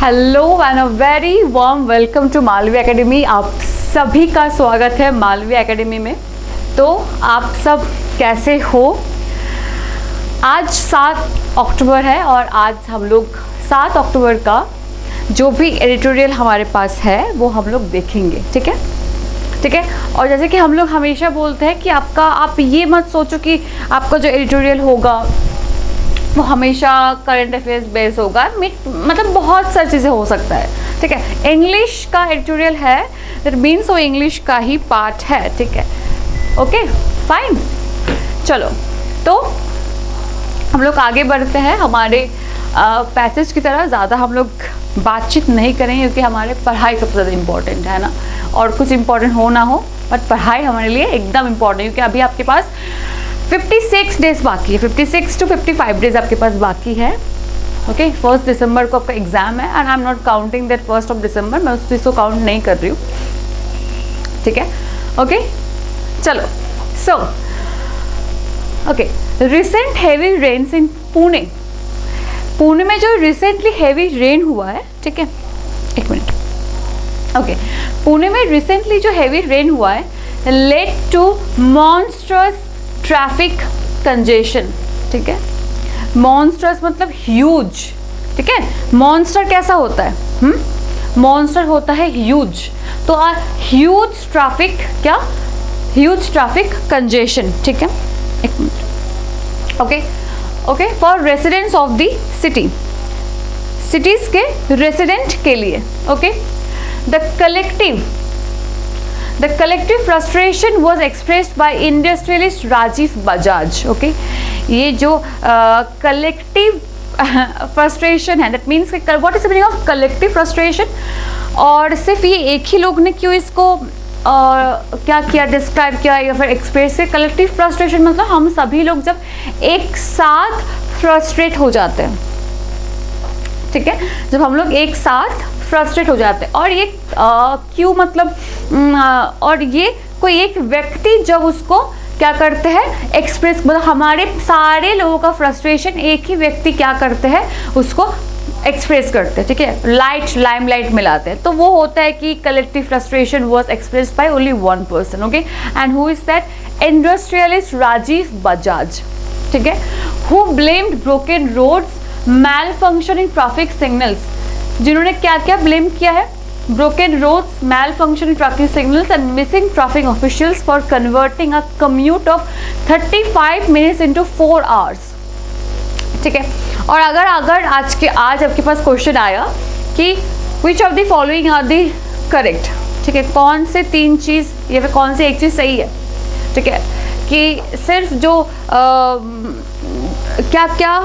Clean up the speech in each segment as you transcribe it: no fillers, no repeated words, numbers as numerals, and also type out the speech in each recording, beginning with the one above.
Hello and a very warm welcome to Malvi academy. आप सभी का स्वागत है मालवी एकेडमी में। तो आप सब कैसे हो? आज 7 अक्टूबर है और आज हम लोग 7 अक्टूबर का जो भी एडिटोरियल हमारे पास है वो हम लोग देखेंगे। ठीक है, ठीक है। और जैसे कि हम लोग हमेशा बोलते हैं कि आप ये मत सोचो कि आपका जो एडिटोरियल होगा वो हमेशा करंट अफेयर्स बेस होगा। मतलब बहुत सारी चीज़ें हो सकता है। ठीक है, इंग्लिश का एडिटोरियल है, दैट मीन्स वो इंग्लिश का ही पार्ट है। ठीक है, ओके फाइन। चलो तो हम लोग आगे बढ़ते हैं हमारे पैसेज की तरह। ज़्यादा हम लोग बातचीत नहीं करेंगे क्योंकि हमारे पढ़ाई सबसे ज़्यादा इम्पोर्टेंट है ना। और कुछ इम्पोर्टेंट हो ना हो बट पढ़ाई हमारे लिए एकदम इम्पोर्टेंट, क्योंकि अभी आपके पास 56 डेज बाकी है। 56 to 55 डेज आपके पास बाकी है। ओके, 1 दिसंबर को आपका एग्जाम है and I am not counting that 1 दिसंबर, मैं उस चीज़ को काउंट नहीं कर रही हूँ। ठीक है, ओके चलो। So okay, recent heavy rains in Pune. Pune में जो रिसेंटली हैवी रेन हुआ है, ठीक है, एक मिनट। ओके, पुणे में रिसेंटली जो हैवी रेन हुआ है led to monstrous traffic congestion. ठीक है, मॉन्स्टर्स मतलब ह्यूज। ठीक है, मॉन्स्टर कैसा होता है? मॉन्स्टर होता है ह्यूज। तो ह्यूज ट्रैफिक, क्या? Huge traffic congestion. ठीक है, एक minute. Okay okay, for residents of the city, cities के रेसिडेंट के लिए। Okay, The collective frustration was expressed by industrialist Rajiv Bajaj. Okay, ये जो collective frustration है, that means what is the meaning of collective frustration? और सिर्फ ये एक ही लोग ने क्यों इसको क्या किया, डिस्क्राइब किया या फिर एक्सप्रेस किया? कलेक्टिव फ्रस्ट्रेशन मतलब हम सभी लोग जब एक साथ फ्रस्ट्रेट हो जाते हैं। ठीक है, जब हम लोग एक साथ फ्रस्ट्रेट हो जाते हैं। और ये क्यों मतलब और ये कोई एक व्यक्ति जब उसको क्या करते हैं एक्सप्रेस, मतलब हमारे सारे लोगों का फ्रस्ट्रेशन एक ही व्यक्ति क्या करते हैं उसको एक्सप्रेस करते हैं। ठीक है, लाइमलाइट मिलाते हैं। तो वो होता है कि collective frustration was expressed by only one person. Okay, and who is that? Industrialist Rajiv Bajaj. ठीक है, who blamed broken roads, malfunction in traffic signals. जिन्होंने क्या क्या ब्लेम किया है? Broken roads, malfunction in traffic signals and missing traffic officials for converting a commute of 35 minutes into 4 hours. ठीक है, और अगर आज आपके पास क्वेश्चन आया कि which of the following are the correct, ठीक है, कौन से 3 चीज़ या फिर कौन सी एक चीज़ सही है? ठीक है, कि सिर्फ जो क्या क्या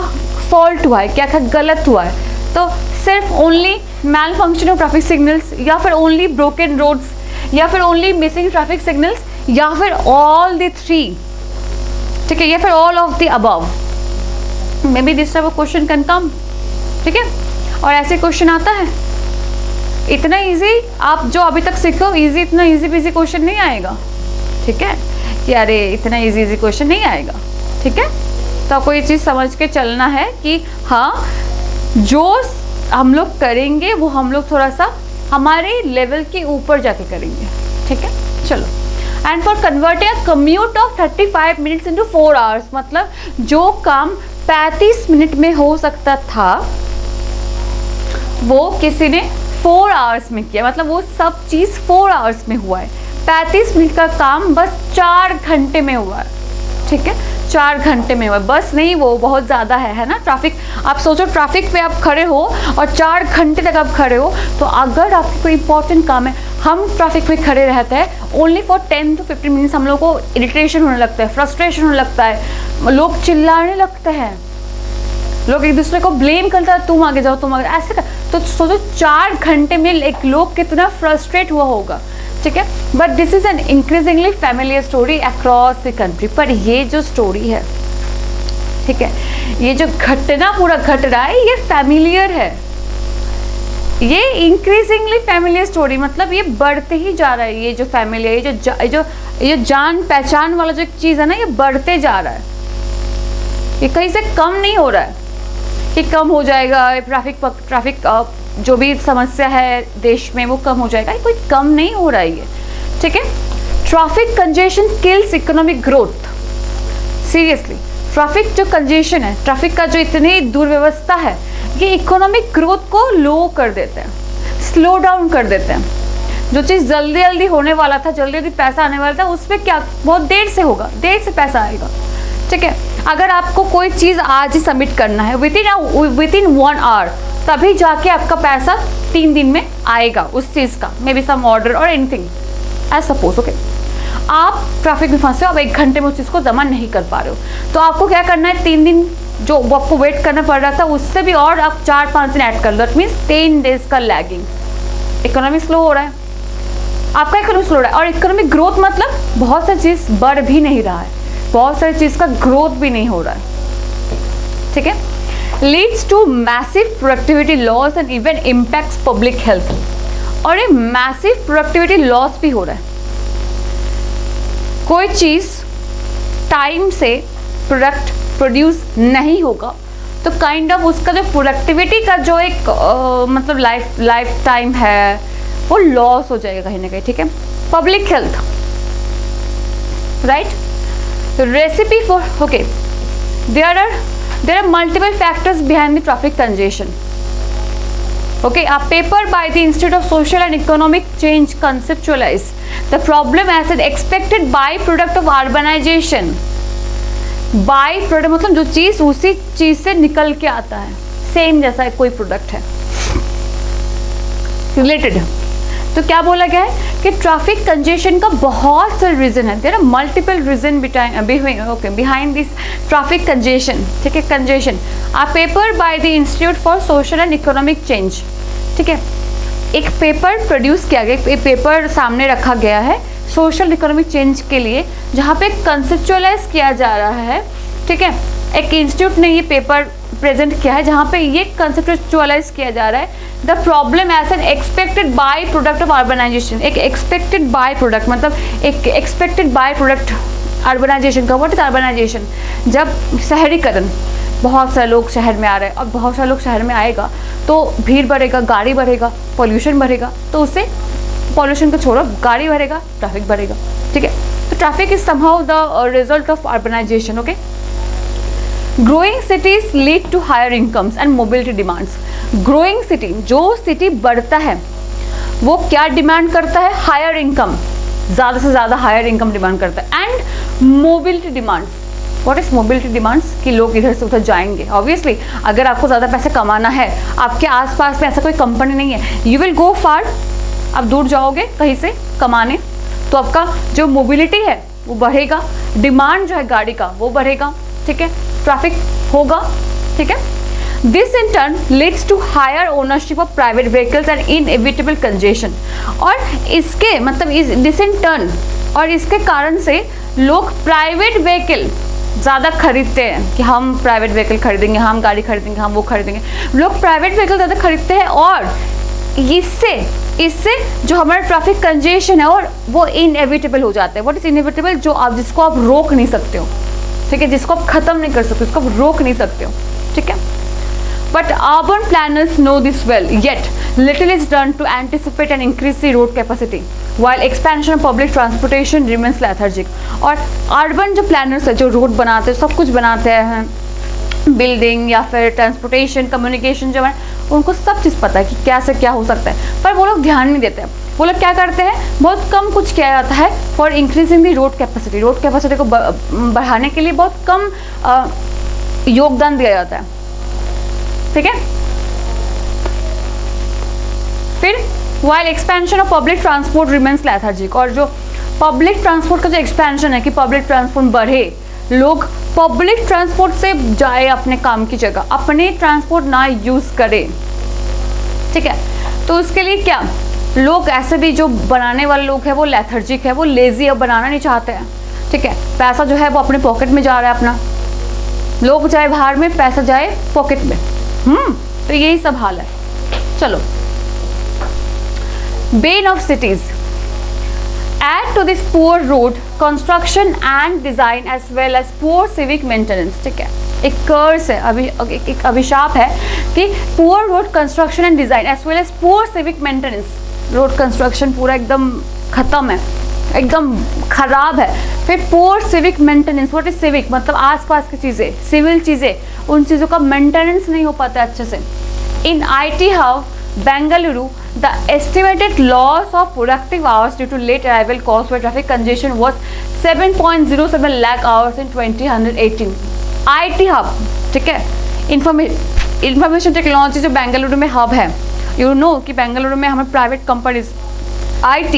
फॉल्ट हुआ है, क्या क्या गलत हुआ है, तो सिर्फ only malfunction of traffic signals, या फिर ओनली ब्रोकन रोड्स, या फिर ओनली मिसिंग ट्रैफिक सिग्नल्स, या फिर ऑल द 3। ठीक है, या फिर all of the above. May be this type of question can come. ठीक है, और ऐसे क्वेश्चन आता है। इतना इजी आप जो अभी तक सीखो, इजी, इतना इजी बिजी क्वेश्चन नहीं आएगा। ठीक है, कि अरे इतना इजी क्वेश्चन नहीं आएगा। ठीक है, तो आपको ये चीज़ समझ के चलना है कि हाँ, जो हम लोग करेंगे वो हम लोग थोड़ा सा हमारे लेवल के ऊपर जाके करेंगे। ठीक है, चलो। And for converting a commute of 35 minutes into 4 hours, मतलब जो काम 35 मिनट में हो सकता था वो किसी ने 4 आवर्स में किया। मतलब वो सब चीज़ 4 आवर्स में हुआ है। 35 मिनट का काम बस 4 घंटे में हुआ है। ठीक है, 4 घंटे में हुआ, बस नहीं, वो बहुत ज़्यादा है ना। ट्रैफिक, आप सोचो ट्रैफिक पे आप खड़े हो और 4 घंटे तक आप खड़े हो, तो अगर आपको कोई इंपॉर्टेंट काम है, हम ट्रैफिक में खड़े रहते हैं ओनली फॉर 10 to 15 मिनट्स, हम लोग को इरिटेशन होने लगता है, फ्रस्ट्रेशन होने लगता है, लोग चिल्लाने लगते हैं, लोग एक दूसरे को ब्लेम करता है, तुम आगे जाओ, तुम आगे, ऐसे कर। तो सोचो 4 घंटे में एक लोग कितना फ्रस्ट्रेट हुआ होगा। ठीक है, but this is an increasingly familiar story across the country. पर ये जो स्टोरी है, ठीक है, ये जो घटना पूरा घट रहा है, ये फैमिलियर है, ये इंक्रीजिंगली फैमिलियर स्टोरी, मतलब ये बढ़ते ही जा रहा है। ये जो फैमिलियर, ये जान पहचान वाला जो चीज़ है ना, ये बढ़ते जा रहा है, ये कहीं से कम नहीं हो रहा है। कि कम हो जाएगा, ट्रैफिक जो भी समस्या है देश में वो कम हो जाएगा, कोई कम नहीं हो रहा है ये, ठीक है। Traffic congestion kills economic growth. Seriously traffic जो कंजेशन है, ट्रैफिक का जो इतनी दुर्व्यवस्था है, ये इकोनॉमिक ग्रोथ को लो कर देते हैं, स्लो डाउन कर देते हैं। जो चीज़ जल्दी जल्दी होने वाला था, जल्दी जल्दी पैसा आने वाला था, उसमें क्या बहुत देर से होगा, देर से पैसा आएगा, ठीक है। अगर आपको कोई चीज़ आज ही सबमिट करना है विद इन 1 आवर, तभी जाके आपका पैसा 3 दिन में आएगा उस चीज़ का, मे बी सम ऑर्डर और एनीथिंग एज सपोज, ओके। आप ट्रैफिक में फंसे हो, अब 1 घंटे में उस चीज़ को जमा नहीं कर पा रहे हो, तो आपको क्या करना है, 3 दिन जो आपको वेट करना पड़ रहा था उससे भी और आप 4-5 दिन ऐड कर लो, दैट मीन्स 10 डेज का लैगिंग। इकोनॉमी स्लो हो रहा है, आपका इकोनॉमी स्लो हो रहा है। और इकोनॉमिक ग्रोथ मतलब बहुत सारी चीज़ बढ़ भी नहीं रहा है, बहुत सारी चीज़ का ग्रोथ भी नहीं हो रहा है, ठीक है। Leads to massive productivity loss and even impacts public health. और ये मैसिव प्रोडक्टिविटी लॉस भी हो रहा है। कोई चीज़ टाइम से प्रोडक्ट प्रोड्यूस नहीं होगा तो काइंड ऑफ उसका जो प्रोडक्टिविटी का जो एक मतलब लाइफ टाइम है वो लॉस हो जाएगा कहीं ना कहीं, ठीक है। Public health, right, recipe for, okay, there are multiple factors behind the traffic congestion, okay. A paper by the Institute of Social and Economic Change conceptualized the problem as an expected byproduct of urbanization. Byproduct मतलब जो चीज़ उसी चीज़ से निकल के आता है, same जैसा कोई प्रोडक्ट है, रिलेटेड। तो क्या बोला गया है कि ट्रैफिक कंजेशन का बहुत सारे रीज़न है, there are multiple reason behind this traffic congestion, ठीक है। Congestion, a paper by the institute for social and economic change, ठीक है। एक पेपर प्रोड्यूस किया गया, एक पेपर सामने रखा गया है सोशल इकोनॉमिक चेंज के लिए, जहाँ पे कंसेप्चुअलाइज किया जा रहा है, ठीक है। एक इंस्टीट्यूट ने ये पेपर प्रेजेंट किया है जहाँ पे ये कंसेप्चुअलाइज किया जा रहा है the problem as an expected by product of urbanisation. एक एक्सपेक्टेड बाय प्रोडक्ट मतलब एक एक्सपेक्टेड बाय प्रोडक्ट अर्बनाइजेशन का। What is urbanisation? जब शहरीकरण, बहुत सारे लोग शहर में आ रहे हैं और बहुत सारे लोग शहर में आएगा तो भीड़ बढ़ेगा, गाड़ी बढ़ेगा, पॉल्यूशन बढ़ेगा, तो उससे पॉल्यूशन को छोड़ो, गाड़ी बढ़ेगा, ट्रैफिक बढ़ेगा, ठीक है। तो traffic is somehow the result of urbanisation, okay. Growing cities lead to higher incomes and mobility demands. Growing city, जो सिटी बढ़ता है वो क्या डिमांड करता है? हायर इनकम, ज़्यादा से ज़्यादा हायर इनकम डिमांड करता है, and mobility demands. What is mobility demands? कि लोग इधर से उधर जाएंगे। ऑब्वियसली अगर आपको ज़्यादा पैसे कमाना है, आपके आसपास में ऐसा कोई कंपनी नहीं है, यू विल गो फार, आप दूर जाओगे कहीं से कमाने, तो आपका जो मोबिलिटी है वो बढ़ेगा, डिमांड जो है गाड़ी का वो बढ़ेगा, ठीक है, ट्रैफिक होगा, ठीक है। This in turn leads to higher ownership of private vehicles and inevitable congestion. और इसके मतलब इस दिस इन टर्न और इसके कारण से लोग प्राइवेट व्हीकल ज़्यादा खरीदते हैं कि हम प्राइवेट व्हीकल खरीदेंगे, हम गाड़ी खरीदेंगे, हम वो खरीदेंगे। लोग प्राइवेट व्हीकल ज़्यादा खरीदते हैं और इससे जो हमारा ट्रैफिक कंजेशन है और वो इनएविटेबल हो जाता है। What is inevitable? जो आप जिसको आप रोक नहीं सकते हो, ठीक है, जिसको आप ख़त्म नहीं कर सकते, उसको आप रोक नहीं सकते हो, ठीक है। But urban planners know this well, yet little is done to anticipate and increase the road capacity, while expansion of public transportation remains lethargic. और urban जो planners है, जो रोड बनाते हैं, सब कुछ बनाते हैं, बिल्डिंग या फिर ट्रांसपोर्टेशन, कम्युनिकेशन जो है, उनको सब चीज़ पता है कि क्या से क्या हो सकता है, पर वो लोग ध्यान नहीं देते हैं। वो लोग क्या करते हैं, बहुत कम कुछ किया जाता है for increasing the road capacity. Road capacity को बढ़ाने के लिए बहुत कम योगदान दिया जाता है, ठीक है। फिर while expansion of public transport remains lethargic. और जो पब्लिक ट्रांसपोर्ट का जो एक्सपेंशन है कि पब्लिक ट्रांसपोर्ट बढ़े, लोग पब्लिक ट्रांसपोर्ट से जाए अपने काम की जगह, अपने ट्रांसपोर्ट ना यूज़ करें, ठीक है। तो उसके लिए क्या, लोग ऐसे भी जो बनाने वाले लोग हैं वो लेथार्जिक है, वो लेजी है, बनाना नहीं चाहते हैं, ठीक है। पैसा जो है वो अपने पॉकेट में जा रहा है अपना, लोग जाए बाहर में, पैसा जाए पॉकेट में, तो यही सब हाल है। चलो, Ben of cities add to this poor road construction and design as well as poor civic maintenance, ठीक है। एक कर्स है, एक अभिशाप है कि poor road construction and design as well as poor civic maintenance. Road construction पूरा एकदम खत्म है, एकदम खराब है। फिर poor civic maintenance, what is civic मतलब आसपास की चीज़ें, सिविल चीज़ें, उन चीज़ों का मेंटेनेंस नहीं हो पाता अच्छे से। इन IT hub Bengaluru, the estimated loss of productive hours due to late arrival caused by traffic congestion was 7.07 lakh hours in 2018। IT hub, ठीक है, इंफॉर्मेशन टेक्नोलॉजी जो बेंगलुरु में हब है, यू नो कि बेंगलुरु में हमें प्राइवेट कंपनीज IT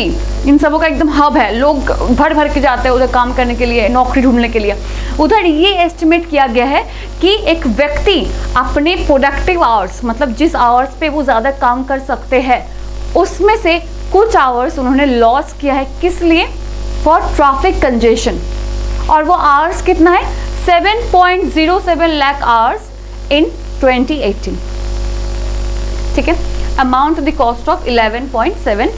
इन सबों का एकदम हब है। लोग भर भर के जाते हैं उधर काम करने के लिए, नौकरी ढूंढने के लिए। उधर ये एस्टिमेट किया गया है कि एक व्यक्ति अपने प्रोडक्टिव आवर्स, मतलब जिस आवर्स पे वो ज़्यादा काम कर सकते हैं, उसमें से कुछ आवर्स उन्होंने लॉस किया है। किस लिए? For traffic congestion. और वो आवर्स कितना है? 7.07 लाख आवर्स इन 2018, ठीक है। Amount the cost of 11.7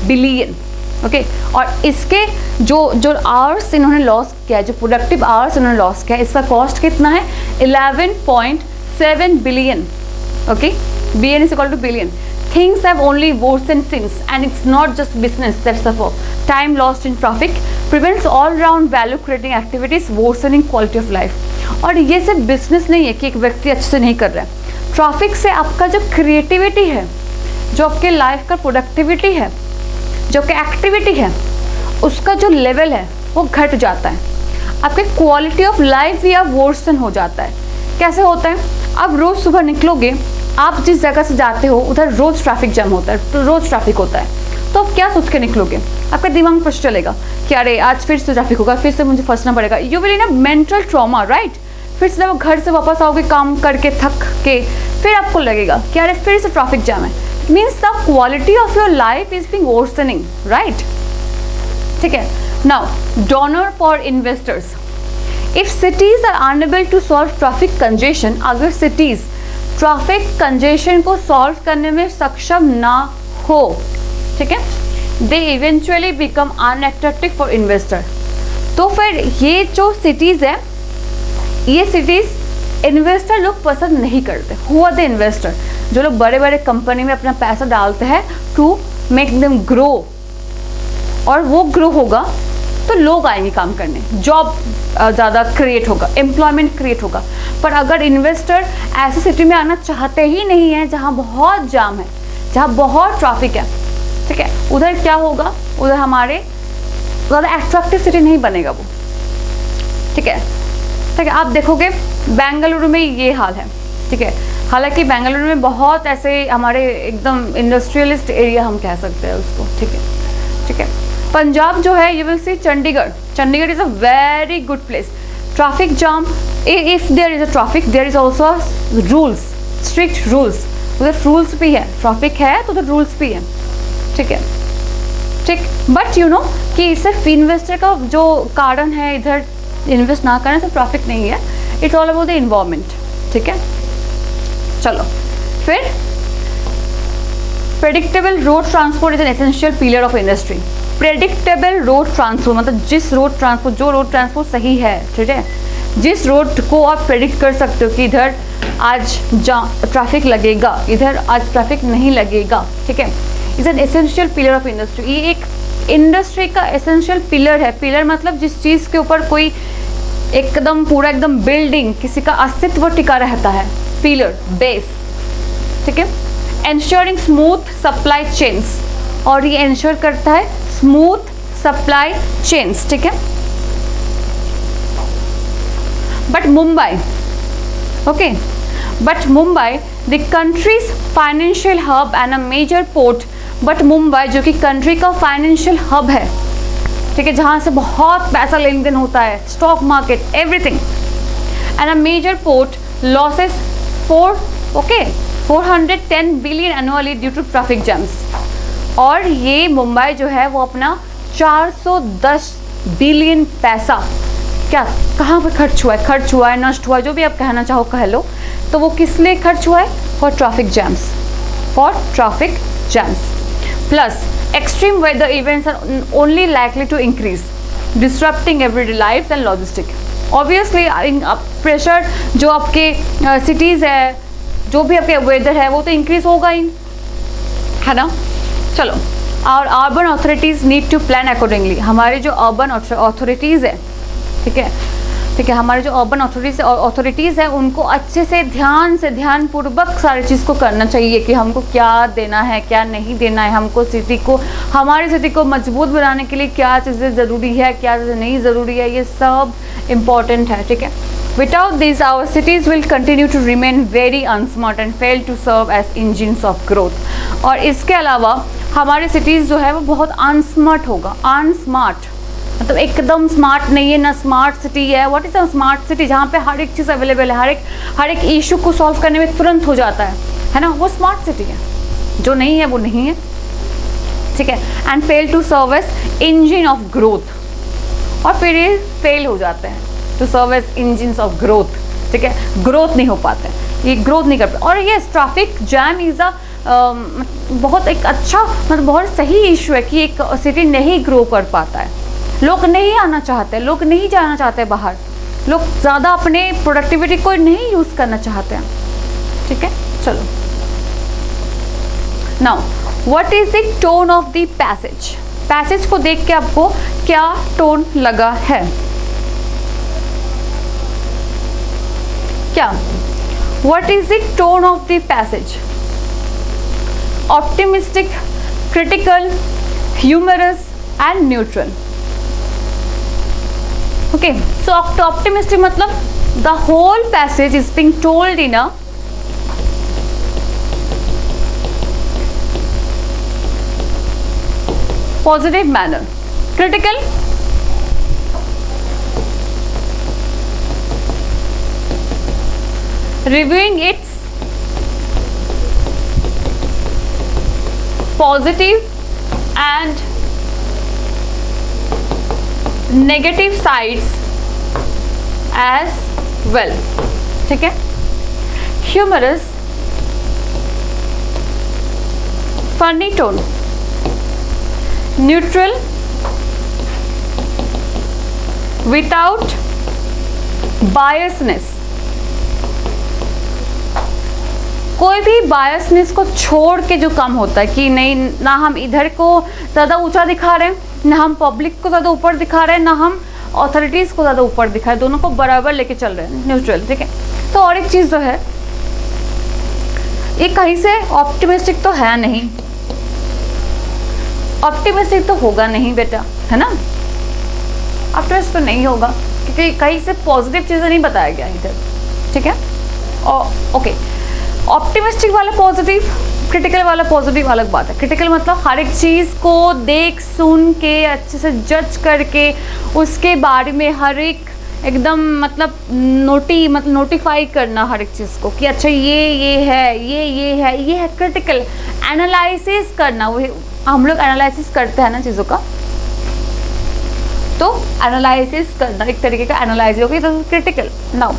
billion, okay. और इसके जो आवर्स इन्होंने लॉस किया है, जो प्रोडक्टिव आवर्स इन्होंने लॉस किया है, इसका कॉस्ट कितना है? 11.7 billion, okay. BN is equal to billion. Things have only worsened since, and it's not just business that suffer. Time lost in traffic prevents all-round value-creating activities, worsening quality of life. और ये सिर्फ business नहीं है कि एक व्यक्ति अच्छे से नहीं कर रहा है। ट्रैफिक से आपका जो क्रिएटिविटी है, जो आपके लाइफ का प्रोडक्टिविटी है, जो कि एक्टिविटी है, उसका जो लेवल है वो घट जाता है। आपके क्वालिटी ऑफ लाइफ या वर्सन हो जाता है। कैसे होता है? आप रोज़ सुबह निकलोगे, आप जिस जगह से जाते हो उधर रोज़ ट्रैफिक जाम होता है, तो रोज़ ट्रैफिक होता है, तो आप क्या सोच के निकलोगे? आपका दिमाग में कुछ चलेगा कि अरे आज फिर से ट्रैफिक होगा, फिर से मुझे फंसना पड़ेगा। You will in a mental trauma, right. फिर से जब घर से वापस आओगे काम करके थक के, फिर आपको लगेगा कि अरे फिर से ट्रैफिक जाम है। Means the quality of your life is being worsening, right? ठीक है। Now, donor for investors. If cities are unable to solve traffic congestion, अगर cities traffic congestion को solve करने में सक्षम ना हो, ठीक है, they eventually become unattractive for investor। तो फिर ये जो cities है, ये cities इन्वेस्टर लोग पसंद नहीं करते। Who are the investor? जो लोग बड़े बड़े कंपनी में अपना पैसा डालते हैं टू मेक देम ग्रो, और वो ग्रो होगा तो लोग आएंगे काम करने, जॉब ज़्यादा क्रिएट होगा, एम्प्लॉयमेंट क्रिएट होगा। पर अगर इन्वेस्टर ऐसी सिटी में आना चाहते ही नहीं है जहाँ बहुत जाम है, जहाँ बहुत ट्रैफिक है, ठीक है, उधर क्या होगा? उधर हमारे ज़्यादा एट्रैक्टिव सिटी नहीं बनेगा वो, ठीक है। ठीक है, आप देखोगे बेंगलुरु में ये हाल है, ठीक है। हालांकि बेंगलुरु में बहुत ऐसे हमारे एकदम इंडस्ट्रियलिस्ट एरिया हम कह सकते हैं उसको, ठीक है, ठीक है। पंजाब जो है, you will see Chandigarh is a very good place. Traffic jam, if there is a traffic there is also rules, strict rules. उधर रूल्स भी है, ट्रैफिक है तो उधर रूल्स भी है, ठीक है, ठीक। बट यू नो कि सिर्फ इन्वेस्टर का जो कारण है इधर इन्वेस्ट ना करना, तो ट्रैफिक नहीं है, it's all about the environment, ठीक है। चलो फिर predictable road transport is an essential pillar of industry. Predictable road transport मतलब जिस रोड ट्रांसपोर्ट, जो रोड ट्रांसपोर्ट सही है, ठीक है, जिस रोड को आप प्रेडिक्ट कर सकते हो कि इधर आज ट्रैफिक लगेगा, इधर आज ट्रैफिक नहीं लगेगा, ठीक है, is an essential pillar of industry. ये एक इंडस्ट्री का एसेंशियल पिलर है। पिलर मतलब जिस चीज़ के ऊपर कोई एकदम पूरा एकदम बिल्डिंग, किसी का अस्तित्व टिका रहता है, पिलर, बेस, ठीक है। एंश्योरिंग स्मूथ सप्लाई चेन्स, और ये एंश्योर करता है स्मूथ सप्लाई चेन्स, ठीक है। But Mumbai, okay, but Mumbai the country's financial hub and a major port. But Mumbai जो कि कंट्री का फाइनेंशियल हब है, ठीक है, जहाँ से बहुत पैसा लेन देन होता है, stock market, everything, and a major port losses 410 billion annually due to traffic jams. और ये मुंबई जो है वो अपना 410 बिलियन पैसा क्या कहाँ पर खर्च हुआ है, नष्ट हुआ है, जो भी आप कहना चाहो कह लो, तो वो किस लिए खर्च हुआ है? For traffic jams. Plus extreme weather events are only likely to increase, disrupting everyday lives and logistics. Obviously pressure जो आपके सिटीज़ है, जो भी आपके वेदर है, वो तो इंक्रीज होगा ही, है ना। चलो, और urban authorities need to plan accordingly. हमारे जो अर्बन अथॉरिटीज़ है, ठीक है, हमारे जो अर्बन अथॉरिटीज़ है उनको अच्छे से ध्यानपूर्वक सारी चीज़ को करना चाहिए कि हमको क्या देना है, क्या नहीं देना है, हमको हमारी सिटी को मजबूत बनाने के लिए क्या चीज़ें ज़रूरी है, क्या चीज़ें नहीं ज़रूरी है, ये सब इम्पॉर्टेंट है, ठीक है। Without this, our cities will continue to remain very unsmart and fail to serve as engines of growth. और इसके अलावा हमारे सिटीज़ जो है वो बहुत अनस्मार्ट होगा। अनस्मार्ट मतलब एकदम स्मार्ट नहीं है, ना स्मार्ट सिटी है। What is a smart city? जहाँ पे हर एक चीज़ अवेलेबल है, हर एक इशू को सॉल्व करने में तुरंत हो जाता है ना, वो स्मार्ट सिटी है। जो नहीं है वो नहीं है, ठीक है। And fail to serve as engine of growth, और फिर ये फेल हो जाते हैं to serve as engines of growth, ठीक है। ग्रोथ नहीं हो पाते, ये ग्रोथ नहीं कर पाते। और ये ट्रैफिक जैम इज़ अ बहुत एक अच्छा मतलब बहुत सही इशू है कि एक सिटी नहीं ग्रो कर पाता है। लोग नहीं आना चाहते, लोग नहीं जाना चाहते बाहर, लोग ज़्यादा अपने प्रोडक्टिविटी को नहीं यूज़ करना चाहते हैं, ठीक है। चलो, now what is the tone of the passage? Passage को देख के आपको क्या टोन लगा है? क्या what is the tone of the passage? Optimistic, critical, humorous and neutral. Okay, so optimistic मतलब the whole passage is being told in a positive manner. Critical, reviewing its positive and negative sides as well, ठीक है। Humorous, funny tone, neutral, without biasness. कोई भी biasness को छोड़ के जो काम होता है कि नहीं, ना हम इधर को ज़्यादा ऊंचा दिखा रहे हैं, ना हम पब्लिक को ज़्यादा ऊपर दिखा रहे हैं, ना हम अथॉरिटीज़ को ज़्यादा ऊपर दिखा रहे हैं, दोनों को बराबर लेके चल रहे हैं, न्यूट्रल, ठीक है। तो और एक चीज़ जो है, ये कहीं से ऑप्टिमिस्टिक तो है नहीं, ऑप्टिमिस्टिक तो होगा नहीं बेटा, है ना। ऑप्टिमिस्टिक तो नहीं होगा क्योंकि कहीं से पॉजिटिव चीज़ें नहीं बताया गया इधर, ठीक है। ओके, ऑप्टिमिस्टिक वाला पॉजिटिव, क्रिटिकल वाला पॉजिटिव अलग बात है। क्रिटिकल मतलब हर एक चीज़ को देख सुन के अच्छे से जज करके उसके बारे में हर एक एकदम मतलब नोटिफाई करना हर एक चीज़ को कि अच्छा ये है, ये है। क्रिटिकल एनालिसिस करना, वही हम लोग एनालिसिस करते हैं ना चीज़ों का, तो एनालिसिस करना एक तरीके का एनालाइज होगी, तो critical. Now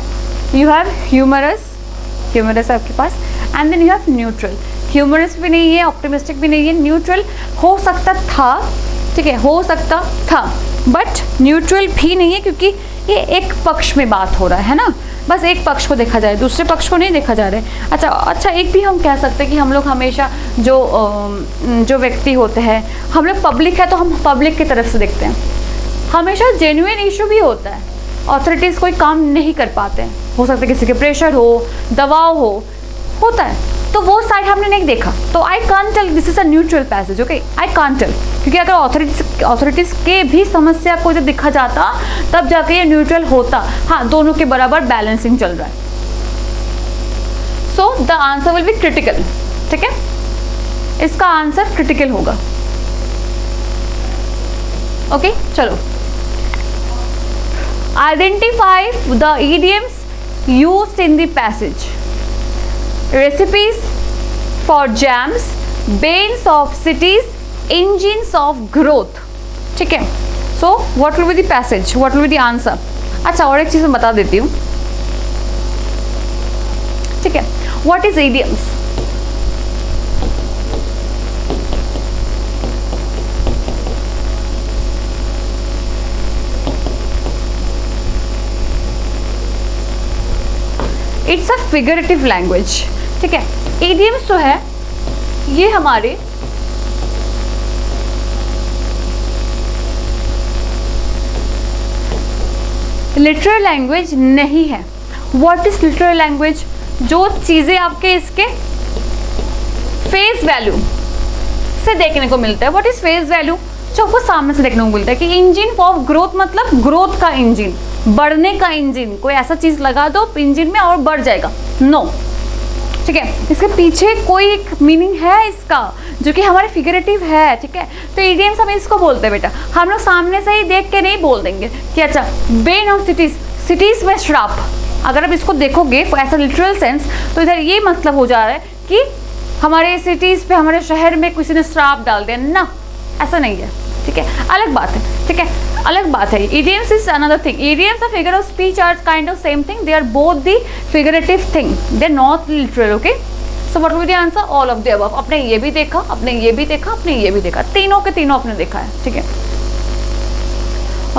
you have humorous आपके पास, and then you have neutral. Humorous भी नहीं है, ऑप्टिमिस्टिक भी नहीं है, न्यूट्रल हो सकता था, ठीक है, हो सकता था, बट न्यूट्रल भी नहीं है क्योंकि ये एक पक्ष में बात हो रहा है ना, बस एक पक्ष को देखा जाए, दूसरे पक्ष को नहीं देखा जा रहा है। अच्छा, एक भी हम कह सकते हैं कि हम लोग हमेशा जो व्यक्ति होते हैं, हम लोग पब्लिक है तो हम पब्लिक की तरफ से देखते हैं। हमेशा जेन्युइन इशू भी होता है, अथॉरिटीज़ कोई काम नहीं कर पाते हैं, हो सकता है किसी के प्रेशर हो, दबाव होता है, तो वो साइड हमने नहीं देखा, तो I can't tell this is a neutral passage, okay, I can't tell, क्योंकि अगर अथॉरिटीज़ के भी समस्या को जब देखा जाता तब जाके ये न्यूट्रल होता। हाँ, दोनों के बराबर बैलेंसिंग चल रहा है, so the answer will be critical, ठीक है, इसका आंसर क्रिटिकल होगा। ओके, चलो, identify the idioms used in the passage. Recipes for jams, banes of cities, engines of growth, ठीक है। So what will be the passage? What will be the answer? अच्छा, और एक चीज़ मैं बता देती हूँ, ठीक है। What is idioms? It's a figurative language, ठीक है। इडियम्स जो है ये हमारे लिटरल लैंग्वेज नहीं है। What is literal language? जो चीज़ें आपके इसके फेस वैल्यू से देखने को मिलता है। What is face value? जो आपको सामने से देखने को मिलता है कि इंजन ऑफ ग्रोथ मतलब ग्रोथ का इंजन, बढ़ने का इंजन। कोई ऐसा चीज़ लगा दो इंजन में और बढ़ जाएगा, नो, ठीक है। इसके पीछे कोई एक मीनिंग है इसका जो कि हमारे फिगरेटिव है, ठीक है। तो इडियम्स हम इसको बोलते हैं बेटा। हम लोग सामने से ही देख के नहीं बोल देंगे कि अच्छा बेन ऑफ सिटीज, सिटीज में श्राप। अगर आप इसको देखोगे ऐसा लिटरल सेंस तो इधर ये मतलब हो जा रहा है कि हमारे सिटीज़ पे, हमारे शहर में किसी ने श्राप डाल दिया ना, ऐसा नहीं है, ठीक है। अलग बात है, ठीक है, अलग बात है। Idioms is another thing. Idioms और figure of speech are kind of same thing, they are both the figurative thing, they are not literal, okay. So what will the answer? All of the above. आपने ये भी देखा, आपने ये भी देखा, आपने ये भी देखा, तीनों के तीनों आपने देखा है, ठीक है,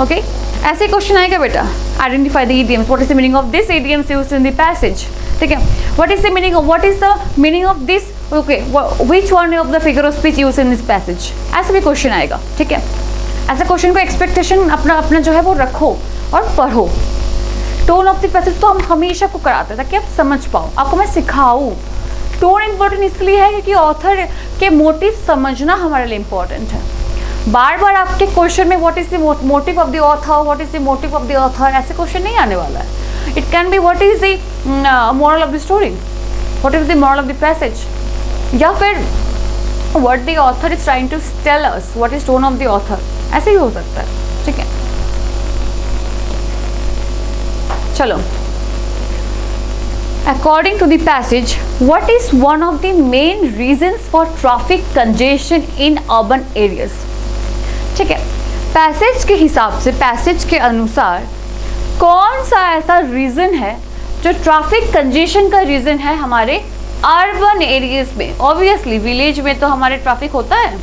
ओके। ऐसे क्वेश्चन आएगा बेटा, identify the idioms, what is the meaning of this idioms used in the passage, ठीक है। What is the meaning of, what is the meaning of this, okay, which one of the figure of speech used in this passage, ऐसे भी question आएगा, ठीक है। ऐसे question को expectation अपना जो है वो रखो और पढ़ो। टोन ऑफ द पैसेज तो हम हमेशा को कराते हैं ताकि आप समझ पाओ, आपको मैं सिखाऊं। टोन इम्पोर्टेंट इसलिए है क्योंकि ऑथर के मोटिव समझना हमारे लिए इम्पोर्टेंट है। बार बार आपके क्वेश्चन में what is the motive of the author, what is the motive of the author, ऐसे क्वेश्चन नहीं आने वाला है। It can be what is the moral of the story, what is the moral of the passage, या फिर what the author is trying to tell us, what is tone of the author, ऐसे ही हो सकता है, ठीक है। चलो, according to the passage, what is one of the main reasons for traffic congestion in urban areas? ठीक है, पैसेज के हिसाब से, पैसेज के अनुसार कौन सा ऐसा रीजन है जो ट्रैफिक कंजेशन का रीजन है हमारे अर्बन एरियाज में? ऑब्वियसली विलेज में तो हमारे ट्रैफिक होता है,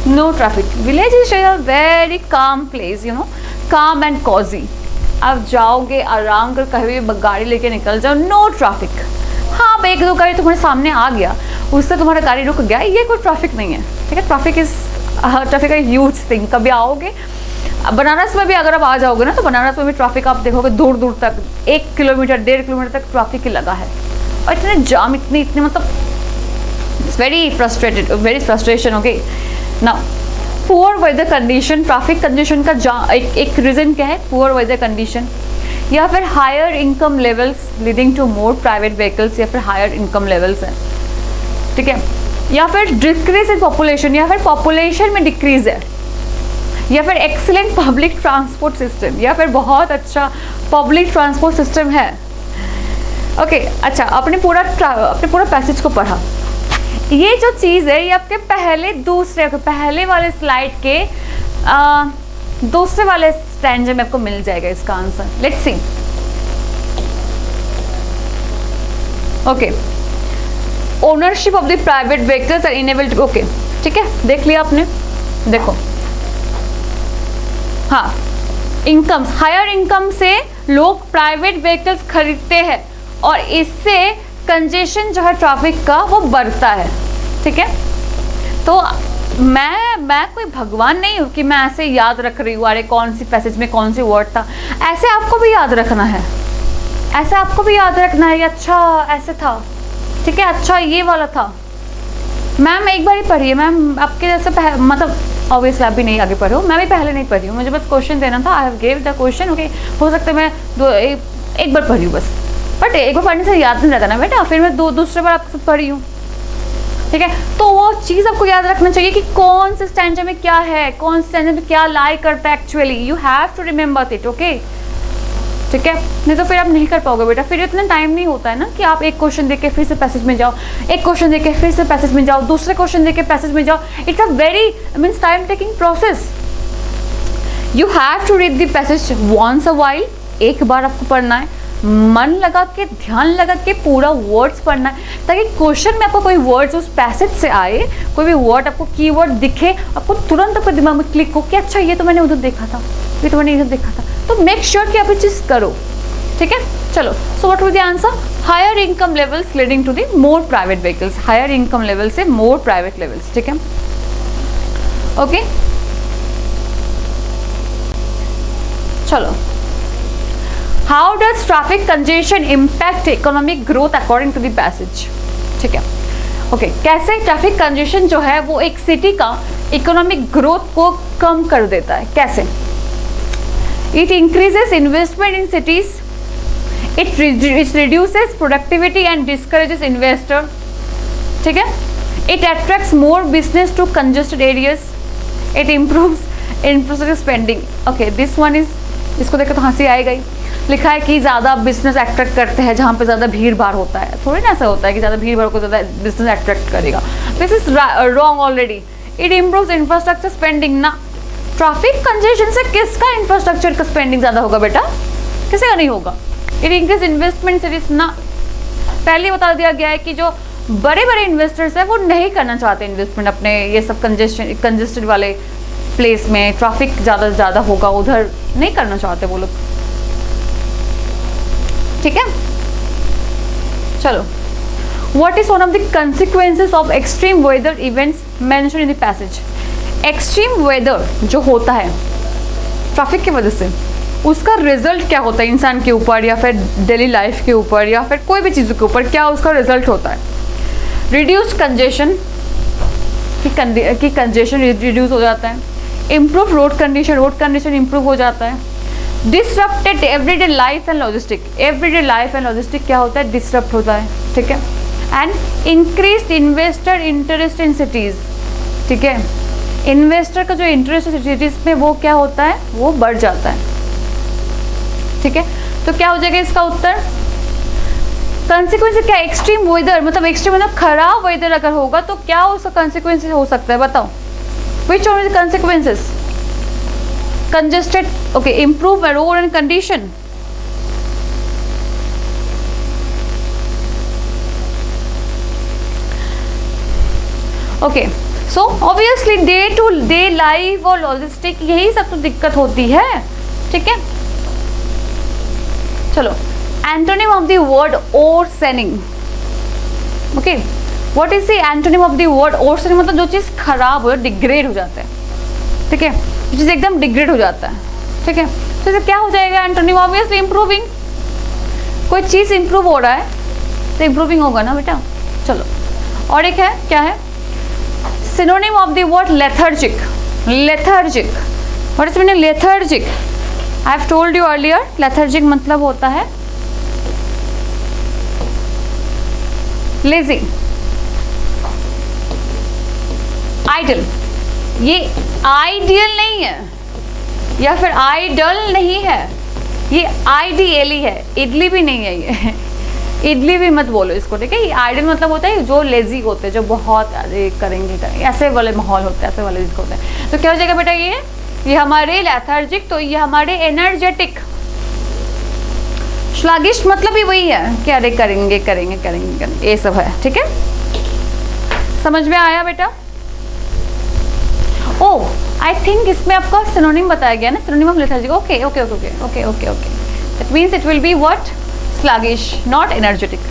no traffic. Village is a very calm place, you know, calm and cosy. आप जाओगे आराम कर, कहीं भी गाड़ी लेके निकल जाओ, नो ट्रैफिक। हाँ, अब एक दो गाड़ी तुम्हारे सामने आ गया, उससे तुम्हारा गाड़ी रुक गया, ये कोई ट्रैफिक नहीं है, ठीक है। Traffic is traffic is huge thing. कभी आओगे बनारस में भी, अगर आप आ जाओगे ना तो बनारस में भी ट्रैफिक आप देखोगे दूर दूर तक, 1 किलोमीटर 1.5 किलोमीटर तक ट्रैफिक ही लगा है। और इतने जाम, इतने मतलब it's very frustrated, very frustration, okay. Now poor weather condition, traffic condition का एक रीज़न क्या है? पुअर वेदर कंडीशन, या फिर higher income levels leading to more private vehicles, या फिर हायर इनकम लेवल्स है, ठीक है। या फिर डिक्रीज इन पॉपुलेशन, या फिर पॉपुलेशन में डिक्रीज है, या फिर एक्सीलेंट पब्लिक ट्रांसपोर्ट सिस्टम, या फिर बहुत अच्छा पब्लिक ट्रांसपोर्ट सिस्टम है, ओके। अच्छा, आपने पूरा पैसेज को पढ़ा। ये जो चीज़ है ये आपके पहले वाले स्लाइड के दूसरे वाले स्टैंजा में आपको मिल जाएगा इसका answer. Let's see, okay. Ownership of the private vehicles are enabled, okay, ठीक है, देख लिया आपने। देखो, हाँ, इनकम, हायर इनकम से लोग प्राइवेट व्हीकल्स खरीदते हैं और इससे कंजेशन जो है ट्रैफिक का वो बढ़ता है, ठीक है। तो मैं कोई भगवान नहीं हूँ कि मैं ऐसे याद रख रही हूँ अरे कौन सी पैसेज में कौन सी वर्ड था। ऐसे आपको भी याद रखना है, ऐसे आपको भी याद रखना है, अच्छा ऐसे था, ठीक है, अच्छा ये वाला था। मैम एक बार ही पढ़ी है मैम, आपके जैसे मतलब ऑब्वियसली आप भी नहीं आगे पढ़ो, मैं भी पहले नहीं पढ़ी हूँ, मुझे बस क्वेश्चन देना था, I have give the question, okay. हो सकता है मैं एक बार पढ़ी हूँ बस, बट एक बार पढ़ने से याद नहीं रहता ना बेटा, फिर मैं दूसरे बार आपके साथ पढ़ी हूँ, ठीक है। तो वो चीज़ आपको याद रखना चाहिए कि कौन से स्टैंजा में क्या है, कौन से स्टैंजा में क्या लाई करता है actually, you have to remember it, okay, ठीक है। नहीं तो फिर आप नहीं कर पाओगे बेटा, फिर इतना टाइम नहीं होता है ना कि आप एक क्वेश्चन देके फिर से पैसेज में जाओ, एक क्वेश्चन देके फिर से पैसेज में जाओ, दूसरे क्वेश्चन देके पैसेज में जाओ। It's a very means time taking process. You have to read the passage once a while, एक बार आपको पढ़ना है, मन लगा के, ध्यान लगा के पूरा वर्ड्स पढ़ना है, ताकि क्वेश्चन में आपको कोई वर्ड्स उस पैसेज से आए, कोई भी वर्ड आपको कीवर्ड दिखे, आपको तुरंत आपके दिमाग में क्लिक हो कि अच्छा ये तो मैंने उधर देखा था, ये तो मैंने इधर देखा था। तो मेक श्योर कि आप ये चीज़ करो, ठीक है। चलो, so what will the answer? Higher income levels leading to the more private vehicles, higher income level से मोर प्राइवेट लेवल्स, ठीक है, ओके। चलो, how does traffic congestion impact economic growth according to the passage, ठीक है, okay. कैसे traffic congestion जो है वो एक सिटी का इकोनॉमिक ग्रोथ को कम कर देता है, कैसे? It increases investment in cities, it reduces productivity and discourages investor, ठीक है, it attracts more business to congested areas, it improves infrastructure spending, okay, this one is, इसको देखकर तो हंसी आएगा ही। लिखा है कि ज़्यादा बिजनेस अट्रैक्ट करते हैं जहाँ पे ज़्यादा भीड़ भाड़ होता है, थोड़ी ना ऐसा होता है कि ज़्यादा भीड़ भाड़ को ज़्यादा बिजनेस अट्रैक्ट करेगा, this is wrong already. It improves infrastructure spending ना, ट्रैफिक कंजेशन से किसका इंफ्रास्ट्रक्चर का स्पेंडिंग ज़्यादा होगा बेटा? किसी का नहीं होगा। इट इंक्रीज इन्वेस्टमेंट सिटीज ना, पहले बता दिया गया है कि जो बड़े बड़े इन्वेस्टर्स हैं वो नहीं करना चाहते इन्वेस्टमेंट अपने ये सब कंजेस्टेड वाले प्लेस में, ट्रैफिक ज़्यादा से ज़्यादा होगा उधर नहीं करना चाहते वो लोग, ठीक है। चलो, what is one of the consequences of extreme weather events mention in the passage? Extreme weather जो होता है ट्रैफिक की वजह से, उसका रिजल्ट क्या होता है इंसान के ऊपर या फिर डेली लाइफ के ऊपर या फिर कोई भी चीज़ों के ऊपर, क्या उसका रिजल्ट होता है? रिड्यूस कंजेशन, कि कंजेशन रिड्यूस हो जाता है, इम्प्रूव रोड कंडीशन इम्प्रूव हो जाता है, disrupted everyday life and logistic, everyday life and logistic क्या होता है? डिसरप्ट होता है, ठीक है, and increase investor interest in cities, ठीक है, इन्वेस्टर का जो इंटरेस्ट है सिटीज़ में वो क्या होता है? वो बढ़ जाता है, ठीक है। तो क्या हो जाएगा इसका उत्तर? कंसिक्वेंस क्या? एक्सट्रीम वेदर, मतलब एक्सट्रीम मतलब खराब वेदर अगर होगा तो क्या उसका कंसिक्वेंस हो सकता है, बताओ? Which one is consequences? Congested, okay, improve road and condition, okay. So obviously day to day life और लॉजिस्टिक, यही सब तो दिक्कत होती है, ठीक है। चलो, antonym of the word overseeing, okay, what is the antonym of the word overseeing? मतलब जो चीज़ खराब हो, डिग्रेड हो जाता है, ठीक है, जो चीज़ एकदम डिग्रेड हो जाता है, ठीक है, तो इसे क्या हो जाएगा एंटोनिम? ऑब्वियसली इंप्रूविंग, कोई चीज़ इंप्रूव हो रहा है तो इंप्रूविंग होगा ना बेटा। चलो, और एक है, क्या है? Synonym of the word lethargic, lethargic, what is meaning lethargic? I have told you earlier, lethargic मतलब होता है लेजी, आइडल। ये आइडियल नहीं है या फिर आइडल नहीं है, ये आइडियली है, इडली भी नहीं है ये इडली भी मत बोलो इसको, ठीक है। ये आइडल मतलब होता है जो लेजी होते हैं, जो बहुत करेंगे ऐसे वाले माहौल होते हैं, ऐसे वाले जिसको होते हैं। तो क्या हो जाएगा बेटा? ये हमारे लेथार्जिक, तो ये हमारे एनर्जेटिक। श्लागिश मतलब ही वही है कि अरे करेंगे करेंगे करेंगे करेंगे, ये सब है, ठीक है। समझ में आया बेटा? ओह, आई थिंक इसमें आपका सिनोनिम बताया गया ना, synonym of lethargic. Okay okay okay okay okay okay, that means it will be what? sluggish, not energetic.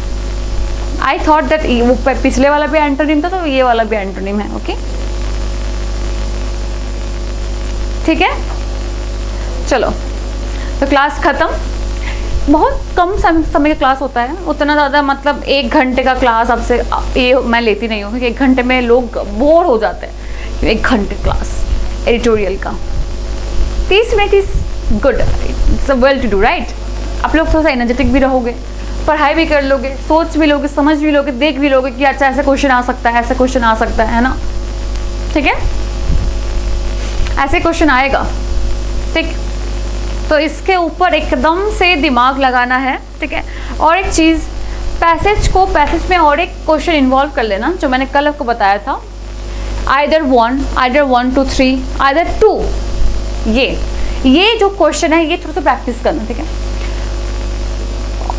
I thought that वो पिछले वाला भी एंटोनिम था तो ये वाला भी एंटोनिम है, ओके, ठीक है। चलो, तो क्लास खत्म। बहुत कम समय का क्लास होता है, उतना ज़्यादा मतलब 1 घंटे का क्लास आपसे ये मैं लेती नहीं हूँ, क्योंकि 1 घंटे में लोग बोर हो जाते हैं। 1 घंटे क्लास एडिटोरियल का 30 minute is good, it's well to do, right. आप लोग थोड़ा सा एनर्जेटिक भी रहोगे, पढ़ाई भी कर लोगे, सोच भी लोगे, समझ भी लोगे, देख भी लोगे कि अच्छा ऐसा क्वेश्चन आ सकता है, ऐसा क्वेश्चन आ सकता है ना, ठीक है, ऐसे क्वेश्चन आएगा, ठीक। तो इसके ऊपर एकदम से दिमाग लगाना है, ठीक है। और एक चीज़, पैसेज में और एक क्वेश्चन इन्वॉल्व कर लेना, जो मैंने कल आपको बताया था, आइदर 1 to 3, आइदर 2। ये जो क्वेश्चन है ये थोड़ा सा प्रैक्टिस करना, ठीक है।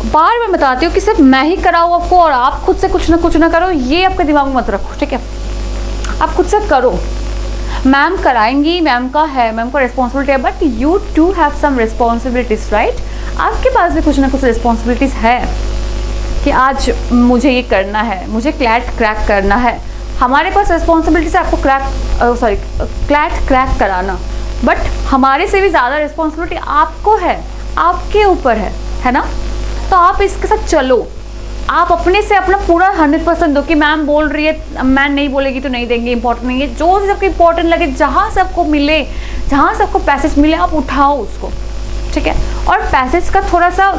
बार मैं बताती हूँ कि सिर्फ मैं ही कराऊँ आपको और आप खुद से कुछ ना करो, ये आपके दिमाग में मत रखो, ठीक है। आप खुद से करो, मैम कराएंगी, मैम का रिस्पॉन्सिबिलिटी है, but you too have some responsibilities, right. आपके पास भी कुछ ना कुछ रिस्पॉन्सिबिलिटीज़ है कि आज मुझे ये करना है, मुझे क्लैट क्रैक करना है। हमारे पास रिस्पॉन्सिबिलिटीज़ है आपको क्लैट क्रैक कराना, बट हमारे से भी ज़्यादा रिस्पॉन्सिबिलिटी आपको है, आपके ऊपर है ना। तो आप इसके साथ चलो, आप अपने से अपना पूरा 100% दो कि मैम बोल रही है, मैम नहीं बोलेगी तो नहीं देंगे, इंपॉर्टेंट नहीं है। जो चीज़ आपको इंपॉर्टेंट लगे, जहाँ से आपको मिले, जहाँ से आपको पैसेज मिले, आप उठाओ उसको, ठीक है। और पैसेज का थोड़ा सा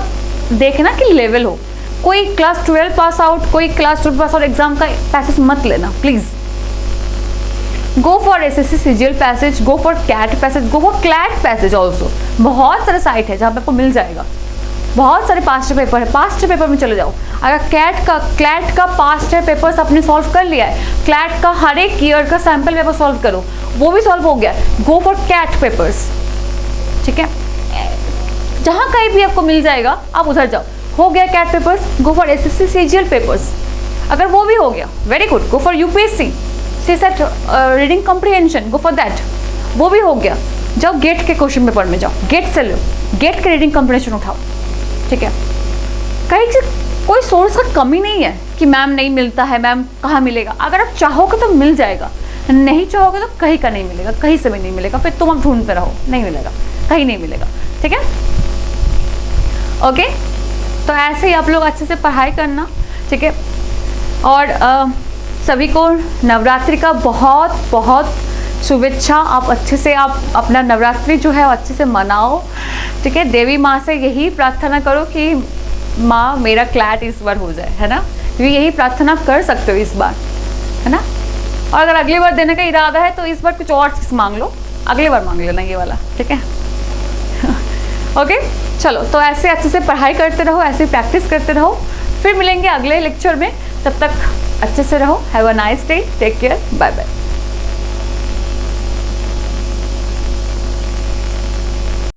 देखना कि लेवल हो। कोई क्लास 12 पास आउट, कोई क्लास 12 पास आउट एग्जाम का पैसेज मत लेना please. Go for SSC CGL passage, go for CAT passage, go for CLAT passage also. बहुत सारे साइट है जहाँ पे आपको मिल जाएगा। बहुत सारे पास्ट पेपर है, पास्ट पेपर में चले जाओ। अगर क्लैट का पास्ट पेपर्स आपने सॉल्व कर लिया है, क्लैट का हर एक ईयर का सैम्पल पेपर सॉल्व करो, वो भी सॉल्व हो गया, गो फॉर कैट पेपर्स, ठीक है। जहाँ कहीं भी आपको मिल जाएगा आप उधर जाओ। हो गया CAT papers, go for SSC CGL papers. अगर वो भी हो गया, very good, go for UPSC CSET reading comprehension, go for that. वो भी हो गया, जाओ गेट के क्वेश्चन पेपर में जाओ, गेट से लो, गेट के रीडिंग कॉम्प्रिहेंशन उठाओ, ठीक है। कहीं से कोई सोर्स का कमी नहीं है कि मैम नहीं मिलता है, मैम कहाँ मिलेगा। अगर आप चाहोगे तो मिल जाएगा, नहीं चाहोगे तो कहीं का नहीं मिलेगा, कहीं से भी नहीं मिलेगा। फिर तुम अब ढूंढते रहो, नहीं मिलेगा, कहीं नहीं मिलेगा, ठीक है। ओके, तो ऐसे ही आप लोग अच्छे से पढ़ाई करना, ठीक है। और सभी को नवरात्रि का बहुत बहुत शुभेच्छा। आप अच्छे से आप अपना नवरात्रि जो है अच्छे से मनाओ, ठीक है। देवी माँ से यही प्रार्थना करो कि माँ मेरा क्लैट इस बार हो जाए, है ना। क्योंकि यही प्रार्थना कर सकते हो इस बार, है ना। और अगर अगली बार देने का इरादा है तो इस बार कुछ और चीज़ मांग लो, अगली बार मांग लेना ये वाला, ठीक है। ओके, चलो, तो ऐसे अच्छे से पढ़ाई करते रहो, ऐसे प्रैक्टिस करते रहो। फिर मिलेंगे अगले लेक्चर में, तब तक अच्छे से रहो। Have a nice day, take care, bye bye.